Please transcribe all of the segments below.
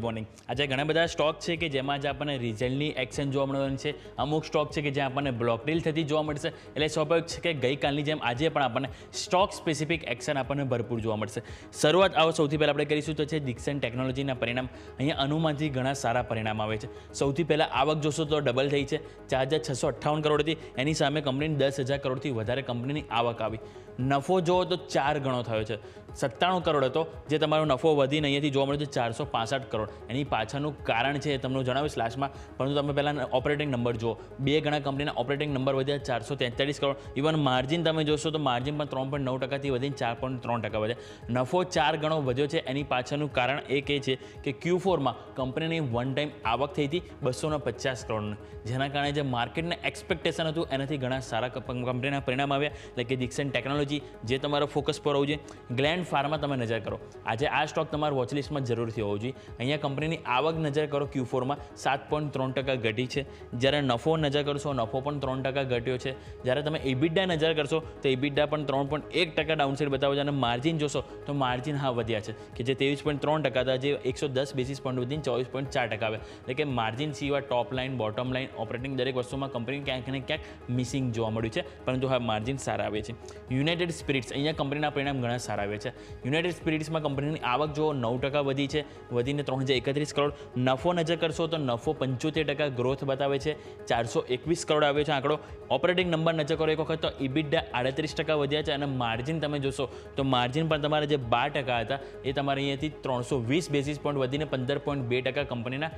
Good morning. આજે ઘણા બધા સ્ટોક છે કે જેમાં આજે આપણને રિઝલ્ટની એક્શન જોવા મળવાની છે। અમુક સ્ટોક છે કે જ્યાં આપણને બ્લોક ડીલ થતી જોવા મળશે। એટલે સ્વાભાવિક છે કે ગઈકાલની જેમ આજે પણ આપણને સ્ટોક સ્પેસિફિક એક્શન આપણને ભરપૂર જોવા મળશે। શરૂઆત આવો સૌથી પહેલાં આપણે કરીશું તો છે દિક્સન ટેકનોલોજીના પરિણામ। અહીંયા અનુમાનથી ઘણા સારા પરિણામ આવે છે। સૌથી પહેલાં આવક જોશો તો ડબલ થઈ છે, 4,658 કરોડ હતી, એની સામે કંપનીની 10,000 કરોડથી વધારે કંપનીની આવક આવી। નફો જોવો તો 4 ગણો થયો છે, 97 કરોડ હતો જે તમારો નફો વધીને અહીંયાથી જોવા મળ્યો છે 465 કરોડ। એની પાછળનું કારણ છે એ તમને જણાવીશ લાસ્ટમાં, પરંતુ તમે પહેલાં ઓપરેટિંગ નંબર જુઓ, 2 ગણા કંપનીના ઓપરેટિંગ નંબર વધ્યા 443 કરોડ। ઇવન માર્જિન તમે જોશો તો માર્જિન પણ 3.9%થી વધીને 4.3% વધ્યા। નફો 4 ગણો વધ્યો છે। એની પાછળનું કારણ એક એ છે કે Q4માં કંપનીની વન ટાઈમ આવક થઈ હતી 250 કરોડની, જેના કારણે જે માર્કેટને એક્સપેક્ટેશન હતું એનાથી ઘણા સારા કંપનીના પરિણામ આવ્યા। એટલે કે દિક્સન ટેકનોલોજી જે તમારો ફોકસ પર હોવું જોઈએ। ગ્લેન્ડ ફાર્મા તમે નજર કરો, આજે આ સ્ટોક તમારા વોચલિસ્ટમાં જરૂરથી હોવો જોઈએ। અહીંયા કંપનીની આવક નજર કરો Q4માં 7.3% ઘટી છે, જ્યારે નફો નજર કરશો નફો પણ 3% ઘટ્યો છે। જ્યારે તમે EBITDA નજર કરશો તો EBITDA પણ 3.1% ડાઉનસાઇડ બતાવે છે, અને માર્જિન જોશો તો માર્જિન વધ્યા છે કે જે 23.3% હતા, જે 110 બેસિસ પોઈન્ટ વધીને 24.4% આવે। એટલે કે માર્જિન સિવાય ટોપ લાઇન, બોટમ લાઇન, ઓપરેટિંગ દરેક વસ્તુમાં કંપની ક્યાંક ને ક્યાંક મિસિંગ જોવા મળ્યું છે, પરંતુ હા માર્જિન સારા આવે છે। યુનાઇટેડ સ્પિરિટ્સ, અહીંયા કંપનીના પરિણામ ઘણા સારા આવે છે। યુનાઇટેડ સ્પિરિટ્સમાં કંપનીની આવક જો 9% વધી છે, વધીને 331 કરોડ। નફો નજર કરશો તો નફો 75% ગ્રોથ બતાવે છે, 421 કરોડ આવ્યો છે આંકડો। ઓપરેટિંગ નંબર નજર કરો એક વખત તો EBITDA 38% વધ્યા છે, અને માર્જિન તમે જોશો તો માર્જિન પણ તમારા જે 12% હતા એ તમારે અહીંયાથી 320 બેસિસ પોઈન્ટ વધીને 15.2% કંપનીના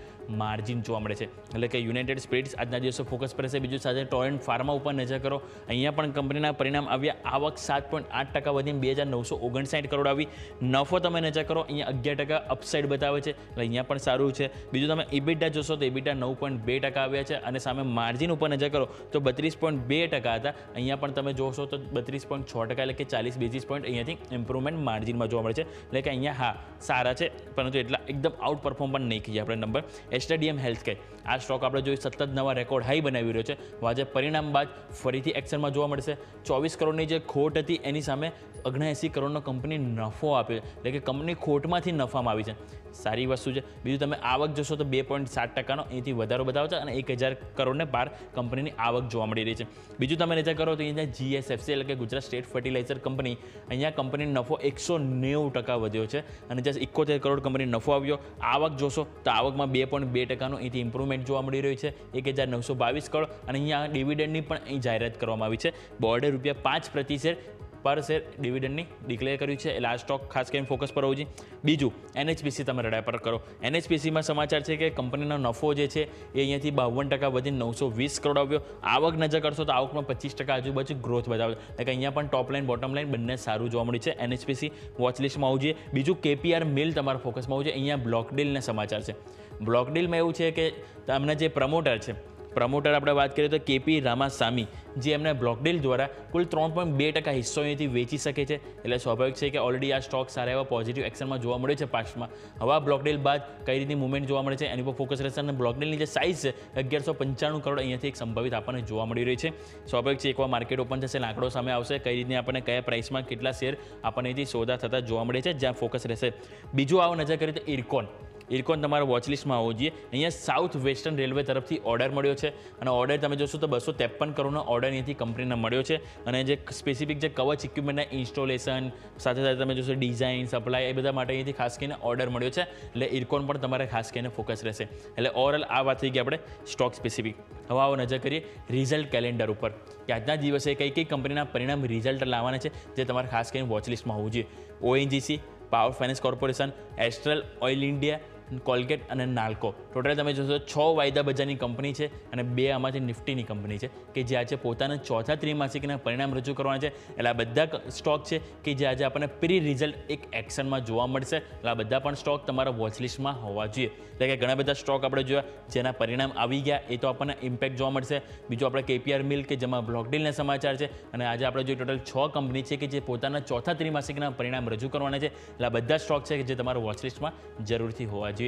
માર્જિન જોવા મળે છે। એટલે કે યુનાઇટેડ સ્પિરિટ્સ આજના દિવસો ફોકસ પર છે। બીજું સાથે ટોરેન્ટ ફાર્મા ઉપર નજર કરો, અહીંયા પણ કંપનીના પરિણામ આવ્યા। આવક 7.8% વધીને 2,959 કરોડ આવી। નફો તમે નજર કરો, અહીંયા 11% અપસાઇડ બતાવે છે, એટલે અહીંયા પણ સારું છે। બીજું તમે EBITDA જોશો તો EBITDA 9.2% આવ્યા છે, અને સામે માર્જિન ઉપર નજર કરો તો 32.2% હતા, અહીંયા પણ તમે જોશો તો 32.6%, એટલે કે 40 બેસિસ પોઈન્ટ અહીંયાથી ઇમ્પ્રુવમેન્ટ માર્જિનમાં જોવા મળે છે। એટલે કે અહીંયા હા સારા છે, પરંતુ એટલા એકદમ આઉટ પરફોર્મ પણ નહીં કહીએ આપણે નંબર। એસ્ટરડીએમ હેલ્થકેર, આ સ્ટોક આપણે જોઈએ સતત નવા રેકોર્ડ હાઈ બનાવી રહ્યો છે। આજે પરિણામ બાદ ફરીથી એક્શનમાં જોવા મળશે। 24 કરોડની જે ખોટ હતી એની સામે 79 કરોડનો કંપની નફો આપ્યો, એટલે કે કંપની ખોટમાંથી નફામાં આવી છે, સારી વસ્તુ છે। બીજું તમે આવક જોશો તો 2.7%નો અહીંથી વધારો બતાવે છે, અને 1,000 કરોડને પાર કંપનીની આવક જોવા મળી રહી છે। બીજું તમે નજર કરો તો અહીંયા GSFC એટલે કે ગુજરાત સ્ટેટ ફર્ટિલાઇઝર કંપની, અહીંયા કંપનીનો નફો 190% વધ્યો છે, અને જે 71 કરોડ કંપની નફો આવ્યો। આવક જોશો તો આવકમાં 2.2%નો અહીંથી ઇમ્પ્રુવમેન્ટ જોવા મળી રહ્યું છે, 1,922 કરોડ। અને અહીંયા ડિવિડન્ડની પણ અહીં જાહેરાત કરવામાં આવી છે, બોર્ડે ₹5 પર શેર ડિવિડન્ડની ડિક્લેર કર્યું છે, એટલે આ સ્ટોક ખાસ કરીને ફોકસ પર હોવું જોઈએ। બીજું NHPC તમે રડાય પર કરો, NHPCમાં સમાચાર છે કે કંપનીનો નફો જે છે એ અહીંયાથી 52% વધીને 920 કરોડ આવ્યો। આવક નજર કરશો તો આવકમાં 25% આજુબાજુ ગ્રોથ બતાવે, એટલે કે અહીંયા પણ ટોપ લાઇન બોટમ લાઇન બંને સારું જોવા મળ્યું છે। NHPC વોચલિસ્ટમાં આવવું જોઈએ। બીજું KPR મિલ તમારા ફોકસમાં આવવું જોઈએ। અહીંયા બ્લોક ડીલના સમાચાર છે। બ્લોક ડીલમાં એવું છે કે તમને જે પ્રમોટર છે, પ્રમોટર આપણે વાત કરીએ તો KP રામાસામી, જે એમને બ્લોક ડીલ દ્વારા કુલ 3.2% હિસ્સો અહીંથી વેચી શકે છે, એટલે સ્વાભાવિક છે કે ઓલરેડી આ સ્ટોક સારા એવા પોઝિટિવ એક્શનમાં જોવા મળે છે પાસ્ટમાં। હવે બ્લોક ડીલ બાદ કઈ રીતની મુવમેન્ટ જોવા મળે છે એની પર ફોકસ રહેશે, અને બ્લોક ડીલની જે સાઇઝ છે 1195 કરોડ અહીંયાથી એક સંભવિત આપણને જોવા મળી રહી છે। સ્વાભાવિક છે એકવાર માર્કેટ ઓપન થશે, આંકડો સામે આવશે, કઈ રીતની આપણને કયા પ્રાઇસમાં કેટલા શેર આપણને અહીંથી સોદા થતા જોવા મળે છે, જ્યાં ફોકસ રહેશે। બીજું આવો નજર કરીએ તો ઇરકોન તમારા વોચલિસ્ટમાં આવવું જોઈએ। અહીંયા સાઉથ વેસ્ટર્ન રેલવે તરફથી ઓર્ડર મળ્યો છે, અને ઓર્ડર તમે જોશો તો 253 કરોડનો ઓર્ડર અહીંથી કંપનીને મળ્યો છે, અને જે સ્પેસિફિક જે કવચ ઇક્વિપમેન્ટના ઇન્સ્ટોલેશન સાથે સાથે તમે જોશો ડિઝાઇન, સપ્લાય એ બધા માટે અહીંથી ખાસ કરીને ઓર્ડર મળ્યો છે, એટલે ઇરકોન પણ તમારે ખાસ કરીને ફોકસ રહેશે। એટલે ઓવરઓલ આ વાત થઈ ગઈ આપણે સ્ટોક સ્પેસિફિક। હવે આવો નજર કરીએ રિઝલ્ટ કેલેન્ડર ઉપર, કે આજના દિવસે કઈ કંપનીના પરિણામ રિઝલ્ટ લાવવાના છે જે તમારે ખાસ કરીને વોચલિસ્ટમાં હોવું જોઈએ। ONGC, power finance corporation, astral, oil India, Colgate અને નાલ્કો, ટોટલ તમે જોશો 6 વાયદા બજારની કંપની છે, અને 2 આમાંથી નિફ્ટીની કંપની છે કે જે આજે પોતાના ચોથા ત્રિમાસિકના પરિણામ રજૂ કરવાના છે। એટલે આ બધા સ્ટોક છે કે જે આજે આપણને પ્રી રિઝલ્ટ એક એક્શનમાં જોવા મળશે, એટલે આ બધા પણ સ્ટોક તમારા વોચલિસ્ટમાં હોવા જોઈએ। એટલે કે ઘણા બધા સ્ટોક આપણે જોયા જેના પરિણામ આવી ગયા, એ તો આપણને ઇમ્પેક્ટ જોવા મળશે। બીજું આપણે KPR મિલ કે જેમાં બ્લોક ડીલના સમાચાર છે, અને આજે આપણે જોઈએ ટોટલ 6 કંપની છે કે જે પોતાના ચોથા ત્રિમાસિકના પરિણામ રજૂ કરવાના છે, એટલે આ બધા સ્ટોક છે કે જે તમારા વોચલિસ્ટમાં જરૂરથી હોવા જોઈએ।